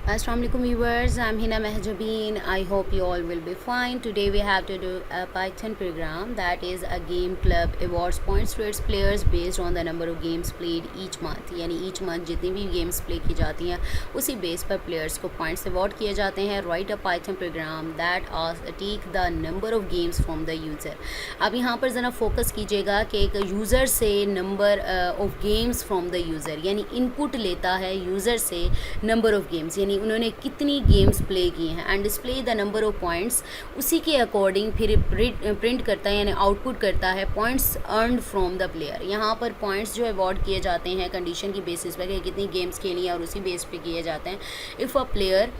Assalamualaikum viewers, I'm Hina Mehjabeen. I hope you all will be fine. Today we have to do a Python program that is a game club awards points to its players based on the number of games played each month. यानी each month जितनी भी games play की जाती हैं उसी base पर players को points award किए जाते हैं. Write a Python program that take the number of games from the user. अब यहाँ पर ज़रा फोकस कीजिएगा कि एक यूज़र से number of games from the user यानी इनपुट लेता है यूज़र से नंबर ऑफ़ गेम्स यानी उन्होंने कितनी गेम्स प्ले की हैं and display the number of points उसी के अकॉर्डिंग फिर प्रिंट करता है यानी आउटपुट करता है points earned from the player. यहाँ पर पॉइंट्स जो अवॉर्ड किए जाते हैं कंडीशन की बेसिस पर कि कितनी गेम्स खेली हैं और उसी बेस पे किए जाते हैं. If a player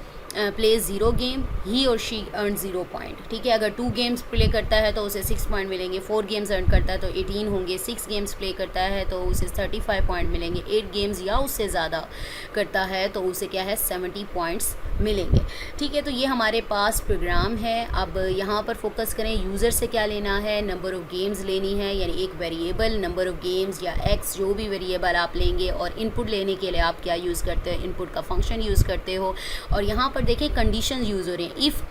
play 0 game he और शी अर्न 0 पॉइंट. ठीक है, अगर 2 गेम्स प्ले करता है तो उसे 6 पॉइंट मिलेंगे. 4 गेम्स अर्न करता है तो 18 होंगे. 6 गेम्स प्ले करता है तो उसे 35 पॉइंट मिलेंगे. 8 गेम्स या उससे ज़्यादा करता है तो उसे क्या है 70 पॉइंट्स मिलेंगे. ठीक है, तो ये हमारे पास प्रोग्राम है. अब यहाँ पर फोकस करें यूज़र से क्या लेना है, नंबर ऑफ़ गेम्स लेनी है यानी एक वेरिएबल नंबर ऑफ़ गेम्स या एक्स जो भी वेरिएबल आप लेंगे और इनपुट लेने के लिए आप क्या यूज़ करते हो, इनपुट का फंक्शन यूज़ करते हो. और यहाँ पर देखिए कंडीशन यूज़ हो रही हैं. इफ़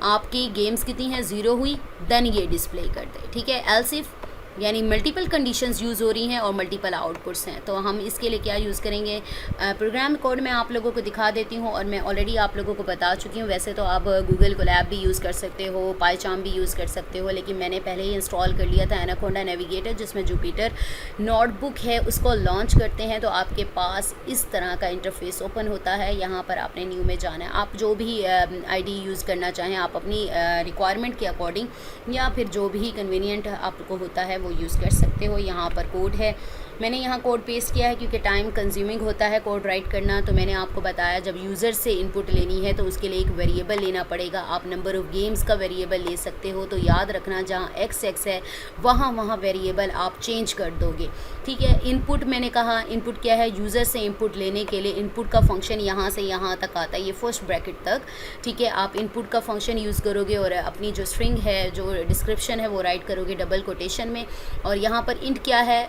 आपकी गेम्स कितनी है 0 हुई देन ये डिस्प्ले कर दे. ठीक है, एल्स इफ़ यानी मल्टीपल कंडीशंस यूज़ हो रही हैं और मल्टीपल आउटपुट्स हैं. तो हम इसके लिए क्या यूज़ करेंगे, प्रोग्राम कोड मैं आप लोगों को दिखा देती हूँ और मैं ऑलरेडी आप लोगों को बता चुकी हूँ. वैसे तो आप गूगल कोलैब भी यूज़ कर सकते हो, पाईचार्म भी यूज़ कर सकते हो, लेकिन मैंने पहले ही इंस्टॉल कर लिया था एनाकोंडा नेविगेटर जिसमें जुपिटर नोटबुक है. उसको लॉन्च करते हैं तो आपके पास इस तरह का इंटरफेस ओपन होता है. यहाँ पर आपने न्यू में जाना है. आप जो भी ID यूज़ करना चाहें आप अपनी रिक्वायरमेंट के अकॉर्डिंग या फिर जो भी कन्वीनियंट आपको होता है वो यूज़ कर सकते हो. यहाँ पर कोड है, मैंने यहाँ कोड पेस्ट किया है क्योंकि टाइम कंज्यूमिंग होता है कोड राइट करना. तो मैंने आपको बताया जब यूज़र से इनपुट लेनी है तो उसके लिए एक वेरिएबल लेना पड़ेगा. आप नंबर ऑफ़ गेम्स का वेरिएबल ले सकते हो. तो याद रखना जहाँ x है वहाँ वेरिएबल आप चेंज कर दोगे. ठीक है, इनपुट मैंने कहा इनपुट क्या है, यूज़र से इनपुट लेने के लिए इनपुट का फंक्शन यहाँ से यहाँ तक आता है, ये फर्स्ट ब्रैकेट तक. ठीक है, आप इनपुट का फंक्शन यूज़ करोगे और अपनी जो स्ट्रिंग है जो डिस्क्रिप्शन है वो राइट करोगे डबल कोटेशन में. और यहाँ पर इंट क्या है,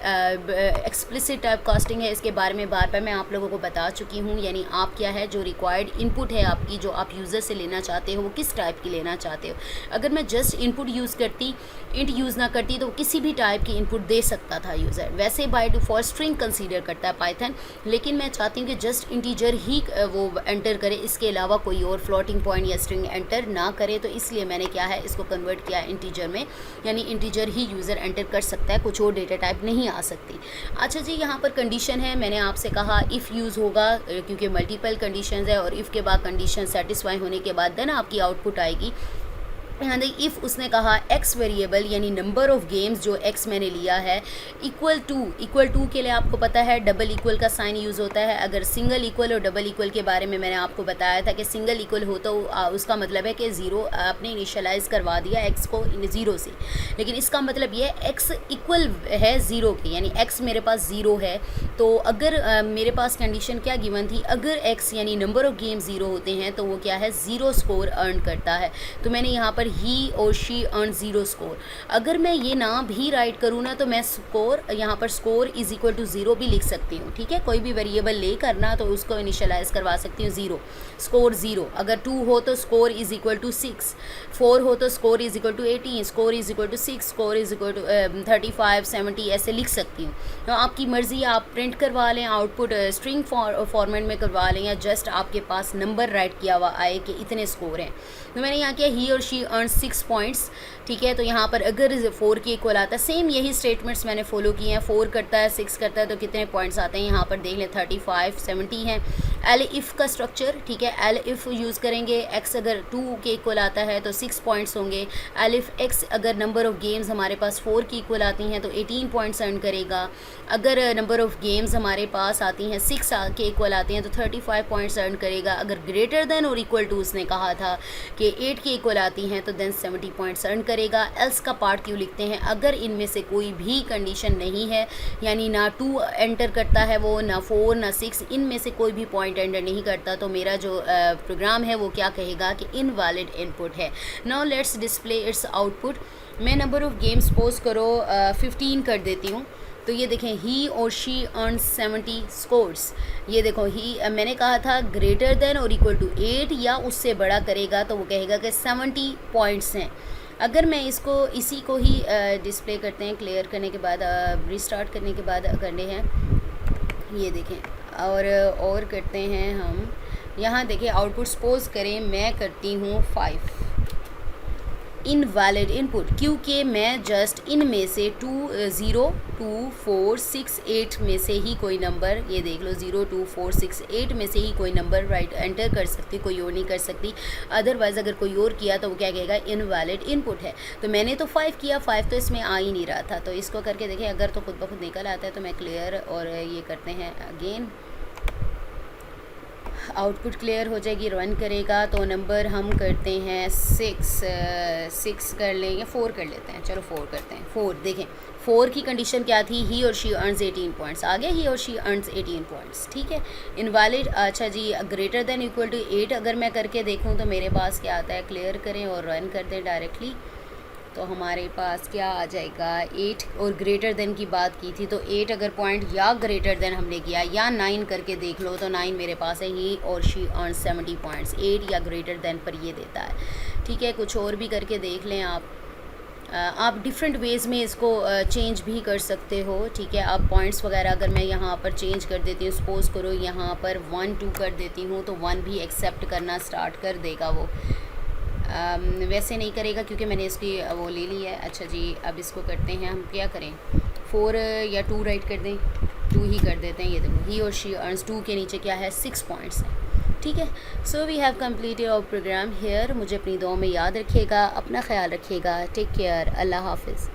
एक्सप्लिसिट टाइप कास्टिंग है. इसके बारे में बार बार मैं आप लोगों को बता चुकी हूँ. यानी आप क्या है जो रिक्वायर्ड इनपुट है आपकी जो आप यूज़र से लेना चाहते हो वो किस टाइप की लेना चाहते हो. अगर मैं जस्ट इनपुट यूज़ करती इंट यूज़ ना करती तो किसी भी टाइप की इनपुट दे सकता था यूज़र. वैसे बाय डिफ़ॉल्ट स्ट्रिंग कंसीडर करता है पाइथन, लेकिन मैं चाहती हूँ कि जस्ट इंटीजर ही वो एंटर करे, इसके अलावा कोई और फ्लोटिंग पॉइंट या स्ट्रिंग एंटर ना करे. तो इसलिए मैंने क्या है इसको कन्वर्ट किया इंटीजर में, यानी इंटीजर ही यूज़र एंटर कर सकता है, कुछ और डेटा टाइप नहीं आ सकती. अच्छा जी, यहाँ पर कंडीशन है. मैंने आपसे कहा इफ़ यूज़ होगा क्योंकि मल्टीपल कंडीशंस है और इफ़ के बाद कंडीशन सेटिस्फाई होने के बाद देन आपकी आउटपुट आएगी. यहाँ देखिए इफ़ उसने कहा x वेरिएबल यानी नंबर ऑफ़ गेम्स जो x मैंने लिया है इक्वल टू के लिए आपको पता है डबल इक्वल का साइन यूज़ होता है. अगर सिंगल इक्वल और डबल इक्वल के बारे में मैंने आपको बताया था कि सिंगल इक्वल हो तो उसका मतलब है कि 0 आपने इनिशियलाइज़ करवा दिया x को 0 से, लेकिन इसका मतलब ये x इक्वल है 0 के यानी x मेरे पास 0 है. तो अगर मेरे पास कंडीशन क्या गिवन थी, अगर x यानी नंबर ऑफ़ गेम 0 होते हैं तो वो क्या है 0 स्कोर अर्न करता है. तो मैंने यहाँ पर ही और शी अर्न 0 स्कोर. अगर मैं ये ना भी राइट करूँ ना तो मैं स्कोर यहाँ पर स्कोर इज़ इक्वल टू 0 भी लिख सकती हूँ. ठीक है, कोई भी वेरिएबल ले करना तो उसको इनिशियलाइज़ करवा सकती हूँ 0 स्कोर 0. अगर 2 हो तो स्कोर इज़ इक्वल टू 6, 4 हो तो score is equal to 18, score is equal to 6, score is equal to 35, 70 ऐसे लिख सकती हूँ. तो आपकी मर्ज़ी, आप प्रिंट करवा लें, आउटपुट स्ट्रिंग फॉर्मेट में करवा लें या जस्ट आपके पास नंबर राइट किया हुआ आए कि इतने स्कोर हैं. तो मैंने यहाँ किया ही और शी अर्न 6 पॉइंट्स. ठीक है, तो यहाँ पर अगर 4 के इक्वल आता है, सेम यही स्टेटमेंट्स मैंने फॉलो किए हैं. 4 करता है 6 करता है तो कितने पॉइंट्स आते हैं यहाँ पर देख लें 35, 70 हैं. एल इफ़ का स्ट्रक्चर, ठीक है, एल इफ़ यूज़ करेंगे. एक्स अगर 2 के इक्वल आता है तो 6 पॉइंट्स होंगे. एल इफ़ एक्स अगर नंबर ऑफ़ गेम्स हमारे पास 4 की इक्वल आती हैं तो 18 पॉइंट्स अर्न करेगा. अगर नंबर ऑफ़ गेम्स हमारे पास आती हैं 6 के इक्वल आती हैं तो 35 पॉइंट्स अर्न करेगा. अगर ग्रेटर देन और इक्वल टू उसने कहा था कि 8 के इक्वल आती हैं तो देन 70 पॉइंट्स अर्न करेगा. एल्स का पार्ट क्यों लिखते हैं, अगर इनमें से कोई भी कंडीशन नहीं है यानी ना 2 एंटर करता है वो, ना 4 ना 6, इनमें से कोई भी पॉइंट एंटर नहीं करता तो मेरा जो प्रोग्राम है वो क्या कहेगा कि इनवैलिड इनपुट है. Now let's display it's output. मैं नंबर ऑफ़ गेम्स सपोज करो 15 कर देती हूँ. तो ये देखें ही और शी अर्न 70 स्कोर्स। ये देखो ही मैंने कहा था ग्रेटर देन और इक्वल टू 8 या उससे बड़ा करेगा तो वो कहेगा कि 70 पॉइंट्स हैं। अगर मैं इसको इसी को ही डिस्प्ले करते हैं, क्लियर करने के बाद रिस्टार्ट करने के बाद करने हैं, ये देखें और करते हैं हम यहाँ देखें आउटपुट सपोज करें मैं करती हूँ 5 इनवैलिड इनपुट, क्योंकि मैं जस्ट इनमें से 2 0 2 4 6 8 में से ही कोई नंबर, ये देख लो 0 2 4 6 8 में से ही कोई नंबर राइट एंटर कर सकती, कोई और नहीं कर सकती। अदरवाइज़ अगर कोई और किया तो वो क्या कहेगा इनवैलिड इनपुट है। तो मैंने तो 5 किया, 5 तो इसमें आ ही नहीं रहा था। तो इसको करके देखें, अगर तो खुद ब खुद निकल आता है तो मैं क्लियर और ये करते हैं अगेन, आउटपुट क्लियर हो जाएगी, रन करेगा तो नंबर हम करते हैं 6 कर लेंगे, 4 कर लेते हैं, चलो 4 करते हैं। 4 देखें 4 की कंडीशन क्या थी, ही और शी अर्न्स 18 पॉइंट्स, आ गया ही और शी अर्न्स 18 पॉइंट्स, ठीक है। इनवैलिड, अच्छा जी ग्रेटर देन इक्वल टू 8 अगर मैं करके देखूँ तो मेरे पास क्या आता है, क्लियर करें और रन कर दें डायरेक्टली, तो हमारे पास क्या आ जाएगा 8 और ग्रेटर देन की बात की थी तो 8 अगर पॉइंट या ग्रेटर देन हमने किया या 9 करके देख लो तो 9 मेरे पास है, ही और शी अर्न 70 पॉइंट्स, 8 या ग्रेटर देन पर ये देता है, ठीक है। कुछ और भी करके देख लें आप डिफरेंट वेज़ में इसको चेंज भी कर सकते हो, ठीक है। आप पॉइंट्स वगैरह अगर मैं यहाँ पर चेंज कर देती हूँ, सपोज़ करो यहाँ पर 1 2 कर देती हूँ तो 1 भी एक्सेप्ट करना स्टार्ट कर देगा वो। वैसे नहीं करेगा क्योंकि मैंने इसकी वो ले ली है। अच्छा जी अब इसको करते हैं हम, क्या करें 4 या 2 राइट कर दें, 2 ही कर देते हैं। ये देखो ही और शी अर्न्स 2 के नीचे क्या है 6 पॉइंट्स हैं, ठीक है। So we have completed our programme here. मुझे अपनी दुआ में याद रखिएगा, अपना ख्याल रखिएगा, टेक केयर, अल्लाह हाफिज़।